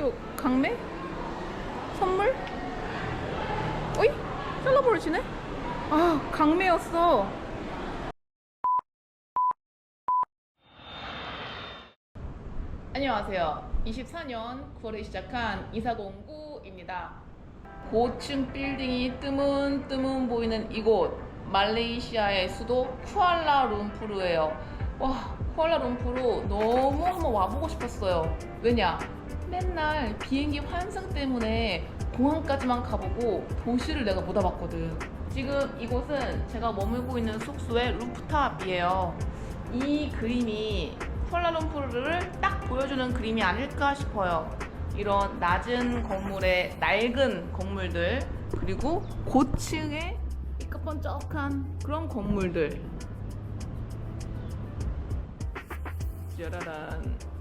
초등학교 강매? 선물? 어이? 잘라버리시네? 아, 강매였어. 안녕하세요. 24년 9월에 시작한 이사공구입니다. 고층 빌딩이 뜨문뜨문 보이는 이곳, 말레이시아의 수도 쿠알라룸푸르예요. 와, 쿠알라룸푸르 너무 한번 와보고 싶었어요. 왜냐? 맨날 비행기 환승 때문에 공항까지만 가보고 도시를 내가 못 와봤거든. 지금 이곳은 제가 머물고 있는 숙소의 루프탑이에요. 이 그림이 쿠알라룸푸르를 딱 보여주는 그림이 아닐까 싶어요. 이런 낮은 건물의 낡은 건물들, 그리고 고층의 삐까뻔쩍한 그런 건물들. 짜라란.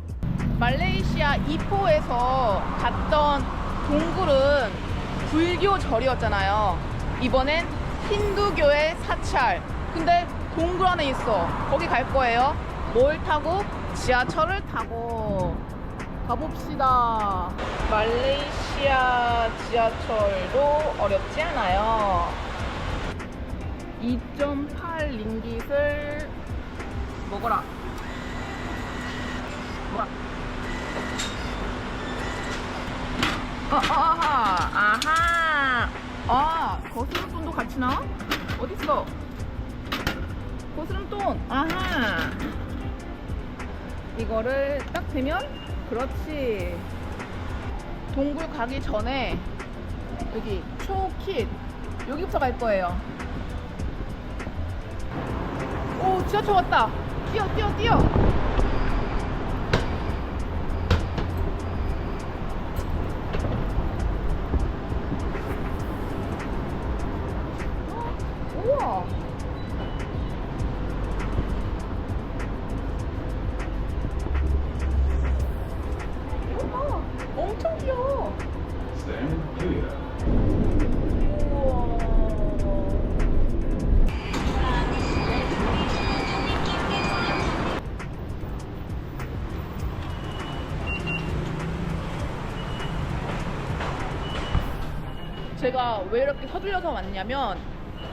말레이시아 이포에서 갔던 동굴은 불교 절이었잖아요. 이번엔 힌두교의 사찰. 근데 동굴 안에 있어. 거기 갈 거예요. 뭘 타고? 지하철을 타고 가봅시다. 말레이시아 지하철도 어렵지 않아요. 2.8 링깃을 먹어라. 뭐야? 아하. 아, 거스름돈도 같이 나와? 어딨어? 거스름돈. 아하. 이거를 딱 대면, 그렇지. 동굴 가기 전에 여기 초킷, 여기부터 갈 거예요. 오, 지하철 왔다. 뛰어. 우와. 엄청 귀여워. 우와. 제가 왜 이렇게 서둘러서 왔냐면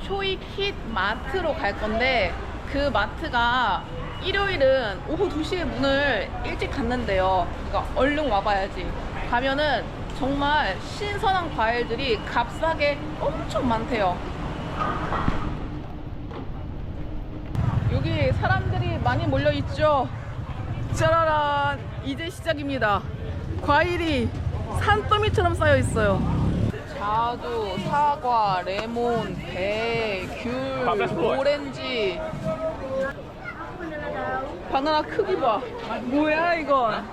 초이킷 마트로 갈 건데, 그 마트가 일요일은 오후 2시에 문을 일찍 닫는데요. 그러니까 얼른 와봐야지. 가면은 정말 신선한 과일들이 값싸게 엄청 많대요. 여기 사람들이 많이 몰려있죠? 짜라란, 이제 시작입니다. 과일이 산더미처럼 쌓여있어요. 자두, 사과, 레몬, 배, 귤, 오렌지. 바나나 크기 봐. 뭐야 이건?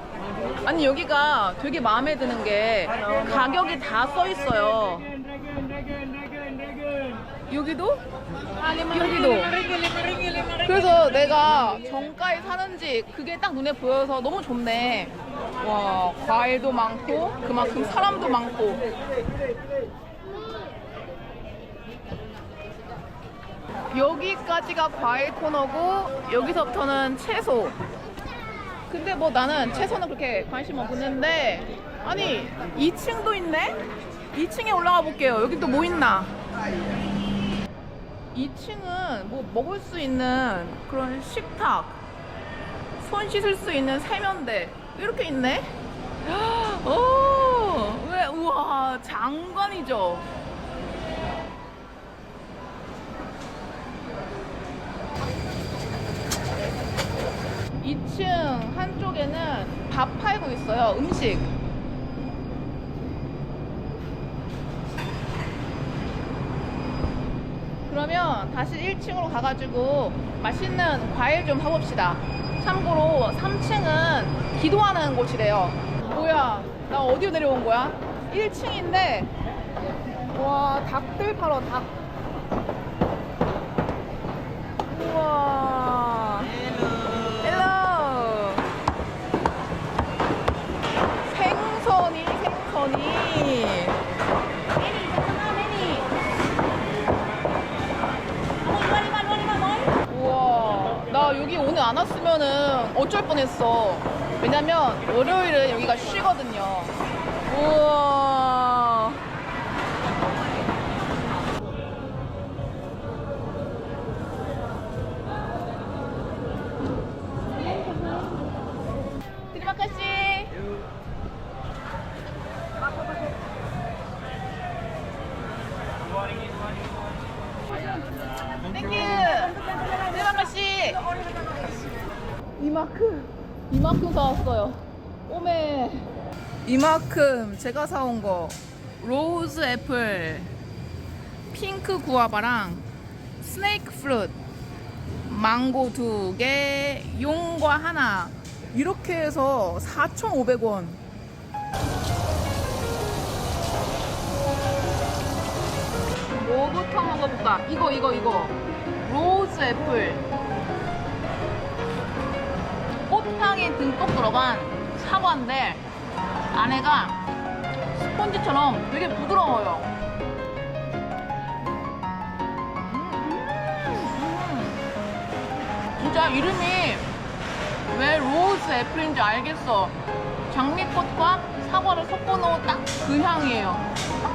아니, 여기가 되게 마음에 드는 게 가격이 다 써 있어요. 여기도? 여기도. 그래서 내가 정가에 사는지 그게 딱 눈에 보여서 너무 좋네. 와, 과일도 많고 그만큼 사람도 많고. 여기까지가 과일 코너고, 여기서부터는 채소. 근데 뭐 나는 채소는 그렇게 관심 없는데, 아니 2층도 있네? 2층에 올라가 볼게요. 여기 또 뭐 있나? 2층은 뭐 먹을 수 있는 그런 식탁, 손 씻을 수 있는 세면대 이렇게 있네? 오, 왜? 우와, 장관이죠. 2층 한쪽에는 밥 팔고 있어요. 음식. 그러면 다시 1층으로 가가지고 맛있는 과일 좀 사봅시다. 참고로 3층은 기도하는 곳이래요. 뭐야, 나 어디로 내려온 거야? 1층인데 와, 닭들 팔어. 닭. 우와. 헬로. 생선이. 우와, 나 여기 오늘 안 왔으면은 어쩔 뻔했어. 왜냐면 월요일은 여기가 쉬거든요. 우와. 드리마카시. 땡큐. 드리마카시. 이만큼 사왔어요. 오메. 이만큼 제가 사온 거 로즈 애플, 핑크 구아바랑 스네이크 프루트, 망고 2개, 용과 하나 이렇게 해서 4,500원. 뭐부터 먹어볼까? 이거 로즈 애플, 꽃향이 듬뿍 들어간 사과인데 안에가 스펀지처럼 되게 부드러워요. 진짜 이름이 왜 로즈 애플인지 알겠어. 장미꽃과 사과를 섞어 놓은 딱 그 향이에요.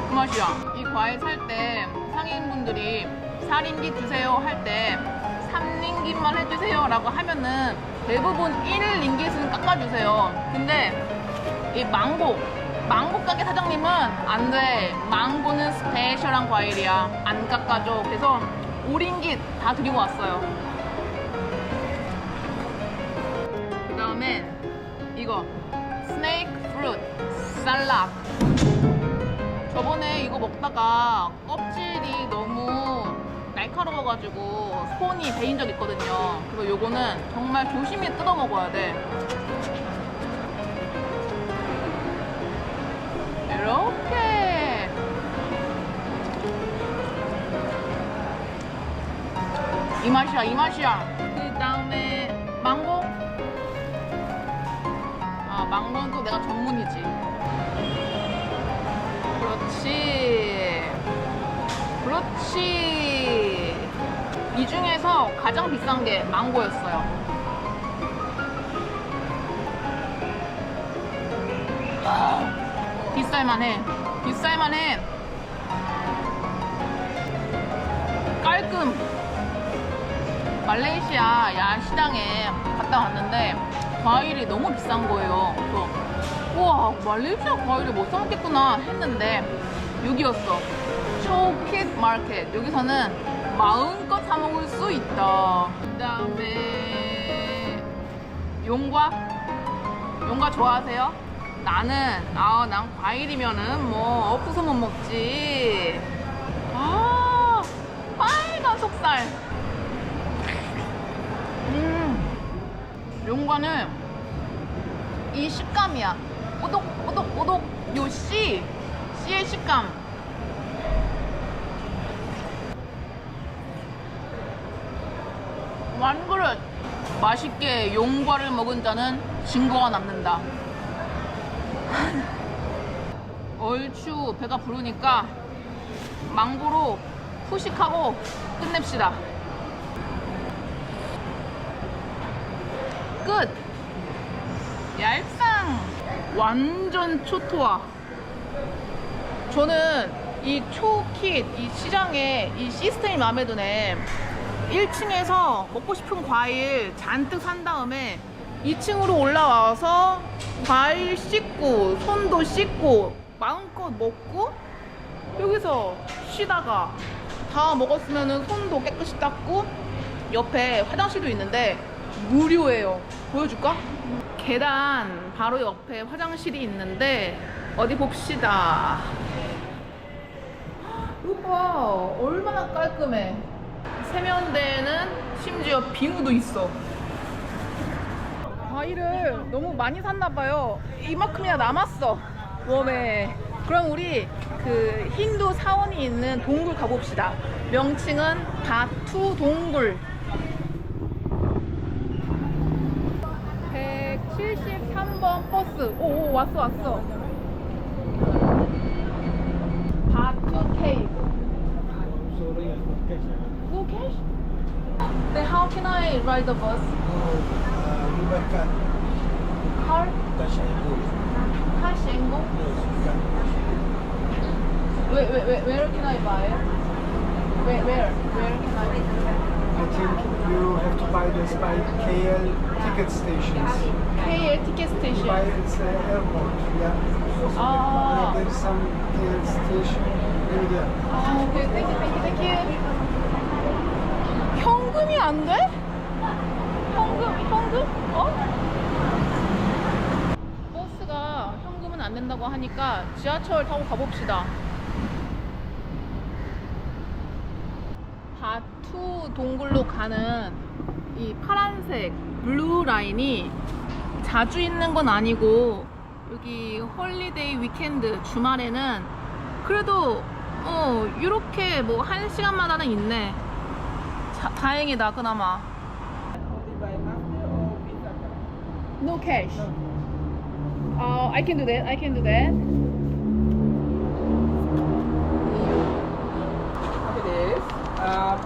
그 맛이야. 이 과일 살 때 상인분들이 4링기 주세요 할 때 3링기만 해주세요 라고 하면은 대부분 1링깃은 깎아주세요. 근데 이 망고 가게 사장님은 안 돼. 망고는 스페셜한 과일이야. 안 깎아줘. 그래서 5링깃 다 드리고 왔어요. 그 다음에 이거 스네이크 프루트 샐러드. 저번에 이거 먹다가 껍질이 너무 날카로워가지고 손이 베인 적 있거든요. 그래서 요거는 정말 조심히 뜯어 먹어야 돼. 이렇게 이 맛이야. 그 다음에 망고. 망고는 또 내가 전문이지. 그렇지. 이 중에서 가장 비싼 게 망고였어요. 비쌀만해. 깔끔. 말레이시아 야시장에 갔다 왔는데 과일이 너무 비싼 거예요. 그래서 우와, 말레이시아 과일을 못 사먹겠구나 했는데 여기였어. 초킷 마켓. 여기서는 마음껏 사 먹을 수 있다. 그 다음에 용과 좋아하세요? 난 과일이면은 뭐 없어서 못 먹지. 빨간 속살. 용과는 이 식감이야. 오독오독 요 씨의 식감. 한 그릇 맛있게 용과를 먹은 자는 증거가 남는다. 얼추 배가 부르니까 망고로 후식하고 끝냅시다. 끝. 얄쌍. 완전 초토화. 저는 이 초킷 이 시장에 이 시스템이 마음에 드네. 1층에서 먹고 싶은 과일 잔뜩 산 다음에 2층으로 올라와서 과일 씻고 손도 씻고 마음껏 먹고 여기서 쉬다가 다 먹었으면 손도 깨끗이 닦고 옆에 화장실도 있는데 무료예요. 보여줄까? 계단 바로 옆에 화장실이 있는데 어디 봅시다. 이거 봐, 얼마나 깔끔해. 세면대에는 심지어 비누도 있어. 과일을 너무 많이 샀나봐요. 이만큼이나 남았어 웜에. 그럼 우리 그 힌두 사원이 있는 동굴 가봅시다. 명칭은 바투 동굴. 173번 버스. 오, 왔어. 바투 케이브. No cash? Then how can I ride the bus? Uber card. Car? Cash and go. 카시앵고? Where can I buy it? Where can I? I think you have to buy this by KL ticket stations. KL ticket By station. its airport, yeah. 아, There is some KL station near there. 아, 오케이, 땡큐. 현금이 안 돼? 현금? 버스가 현금은 안 된다고 하니까 지하철 타고 가봅시다. 바투 동굴로 가는 이 파란색 블루 라인이 자주 있는 건 아니고 여기 홀리데이 위켄드 주말에는 그래도 이렇게 뭐 1시간마다는 있네. 다행이다 그나마. No cash. I can do that. Okay, this.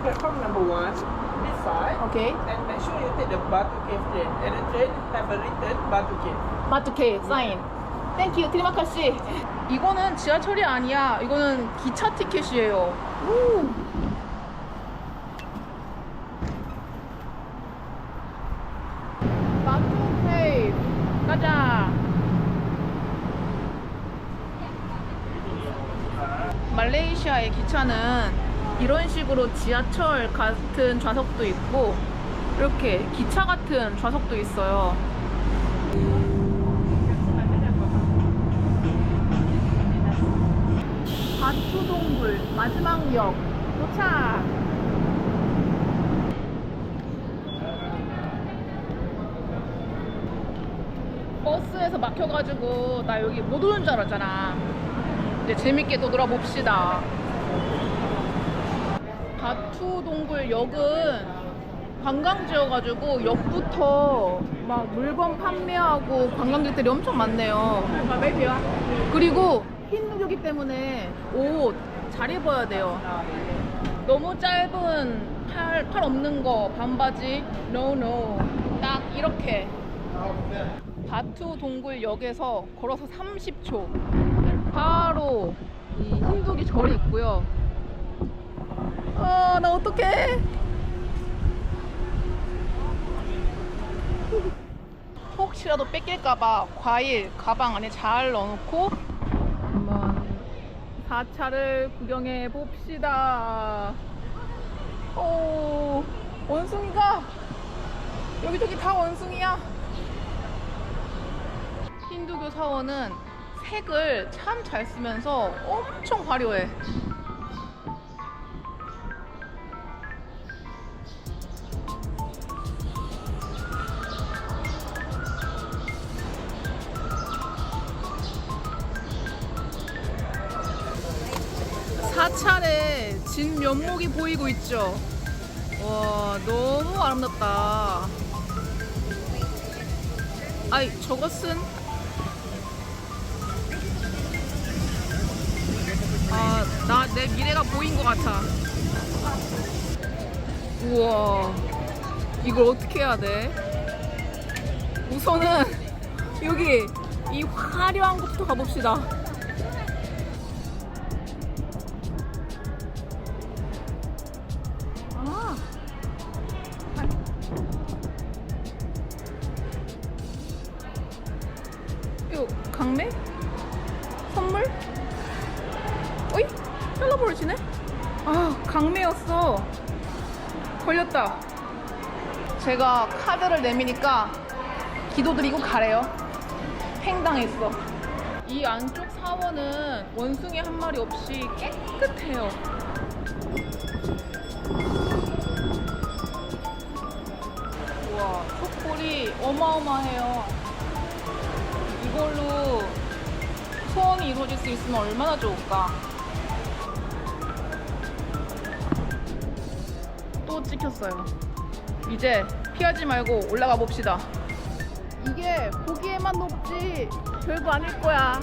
Platform number 1, this side. Okay. And make sure you take the Batu Cave train. And the train have a written Batu Cave. 마투케 사인. 땡큐 트리마카 씨. 이거는 지하철이 아니야. 이거는 기차 티켓이에요. 우. 마투케 가자. 말레이시아의 기차는 이런 식으로 지하철 같은 좌석도 있고 이렇게 기차 같은 좌석도 있어요. 바투동굴 마지막 역 도착. 버스에서 막혀가지고 나 여기 못 오는 줄 알았잖아. 이제 재밌게 또 놀아봅시다. 바투동굴 역은 관광지여가지고 역부터 막 물건 판매하고 관광객들이 엄청 많네요. 그리고 힌두교기 때문에 옷 잘 입어야 돼요. 너무 짧은 팔 없는 거 반바지 no. 딱 이렇게 바투동굴 역에서 걸어서 30초 바로 이 힌두기 절이 있고요. 나 어떡해. 혹시라도 뺏길까봐 과일 가방 안에 잘 넣어놓고 한번 4차를 구경해 봅시다. 오, 원숭이가 여기저기 다 원숭이야. 힌두교 사원은 색을 참 잘 쓰면서 엄청 화려해. 사찰에 진 면목이 보이고 있죠. 와, 너무 아름답다. 아이, 저것은 내 미래가 보인 것 같아. 우와, 이걸 어떻게 해야 돼? 우선은 여기 이 화려한 곳부터 가봅시다. 이거 강매? 선물? 어이? 잘라버리시네? 강매였어. 걸렸다. 제가 카드를 내미니까 기도드리고 가래요. 팽당했어. 이 안쪽 사원은 원숭이 한 마리 없이 깨끗해요. 우와, 촛불이 어마어마해요. 이걸로 소원이 이루어질 수 있으면 얼마나 좋을까. 또 찍혔어요. 이제 피하지 말고 올라가 봅시다. 이게 보기에만 높지 별거 아닐 거야.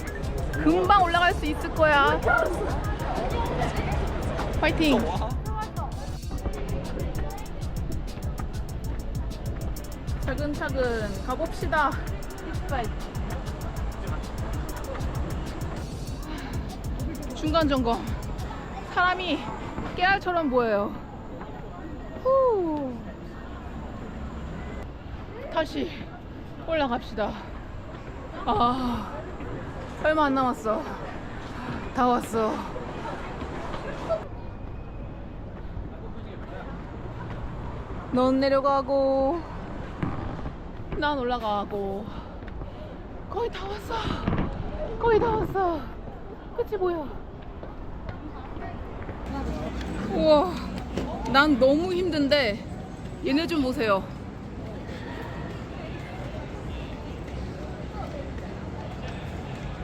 금방 올라갈 수 있을 거야. 파이팅! 차근차근 가봅시다. 중간 점검. 사람이 깨알처럼 보여요. 후. 다시 올라갑시다. 아, 얼마 안 남았어. 다 왔어. 넌 내려가고 난 올라가고 거의 다 왔어. 거의 다 왔어. 끝이 보여. 우와, 난 너무 힘든데 얘네 좀 보세요.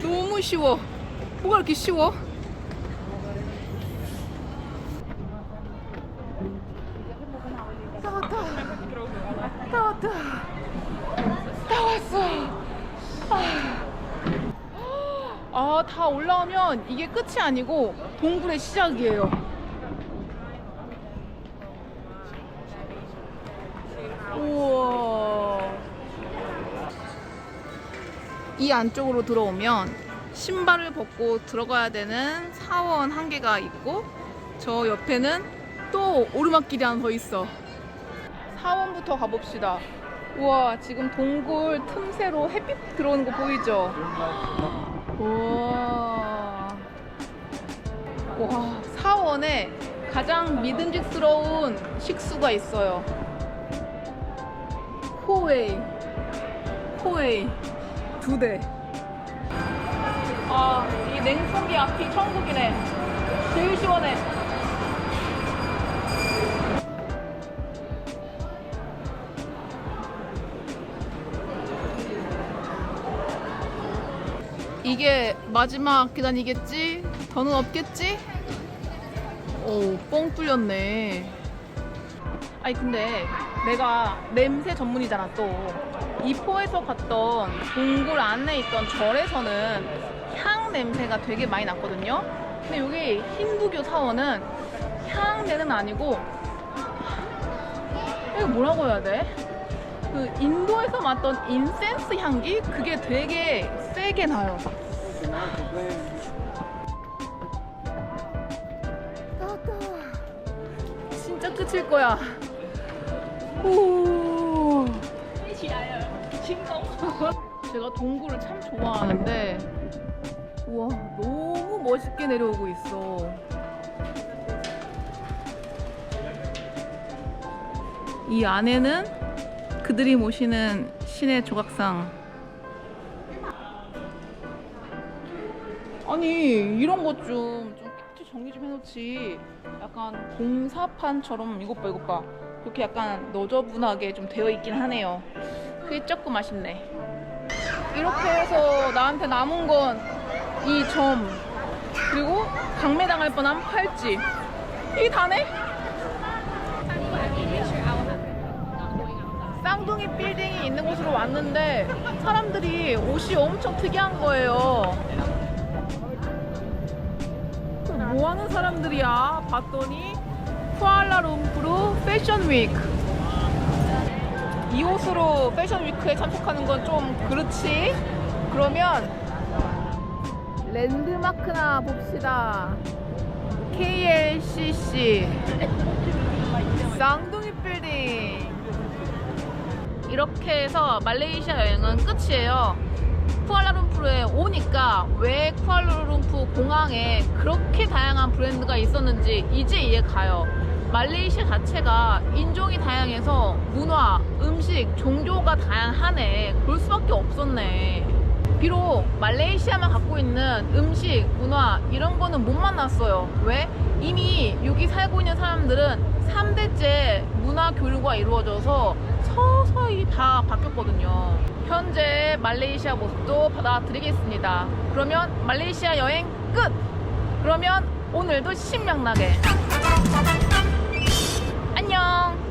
너무 쉬워. 뭐가 이렇게 쉬워? 다 왔다. 다 왔다. 다 왔어. 아, 다 올라오면 이게 끝이 아니고 동굴의 시작이에요. 우와. 이 안쪽으로 들어오면 신발을 벗고 들어가야 되는 사원 한 개가 있고, 저 옆에는 또 오르막길이 하나 더 있어. 사원부터 가봅시다. 우와, 지금 동굴 틈새로 햇빛 들어오는 거 보이죠? 우와. 와, 사원에 가장 믿음직스러운 식수가 있어요. 호웨이 2대. 아, 이 냉풍기 앞이 천국이네. 제일 시원해. 이게 마지막 계단이겠지? 더는 없겠지? 오, 뻥 뚫렸네. 아니 근데 내가 냄새 전문이잖아. 또 이포에서 갔던 동굴 안에 있던 절에서는 향 냄새가 되게 많이 났거든요. 근데 여기 힌두교 사원은 향 내는 아니고, 이거 뭐라고 해야 돼? 그 인도에서 맡던 인센스 향기? 그게 되게 세게 나요. 나왔다. 진짜 끝일 거야. 오. 제가 동굴을 참 좋아하는데, 우와, 너무 멋있게 내려오고 있어. 이 안에는 그들이 모시는 신의 조각상. 아니, 이런 것 좀 깨끗이 정리 좀 해놓지. 약간 공사판처럼, 이것 봐, 이것 봐. 그렇게 약간 너저분하게 좀 되어 있긴 하네요. 그게 조금 아쉽네. 이렇게 해서 나한테 남은 건 이 점, 그리고 강매당할 뻔한 팔찌. 이게 다네? 쌍둥이 빌딩이 있는 곳으로 왔는데 사람들이 옷이 엄청 특이한 거예요. 뭐 하는 사람들이야? 봤더니 쿠알라룸푸르 패션 위크. 이 옷으로 패션 위크에 참석하는 건 좀 그렇지? 그러면 랜드마크나 봅시다. KLCC 쌍둥이 빌딩. 이렇게 해서 말레이시아 여행은 끝이에요. 쿠알라룸푸르에 오니까 왜 쿠알라룸푸르 공항에 그렇게 다양한 브랜드가 있었는지 이제 이해가요. 말레이시아 자체가 인종이 다양해서 문화, 음식, 종교가 다양하네. 그럴 수밖에 없었네. 비록 말레이시아만 갖고 있는 음식, 문화 이런 거는 못 만났어요. 왜? 이미 여기 살고 있는 사람들은 3대째 문화 교류가 이루어져서 서서히 다 바뀌었거든요. 현재 말레이시아 모습도 받아드리겠습니다. 그러면 말레이시아 여행 끝! 그러면 오늘도 신명나게 안녕!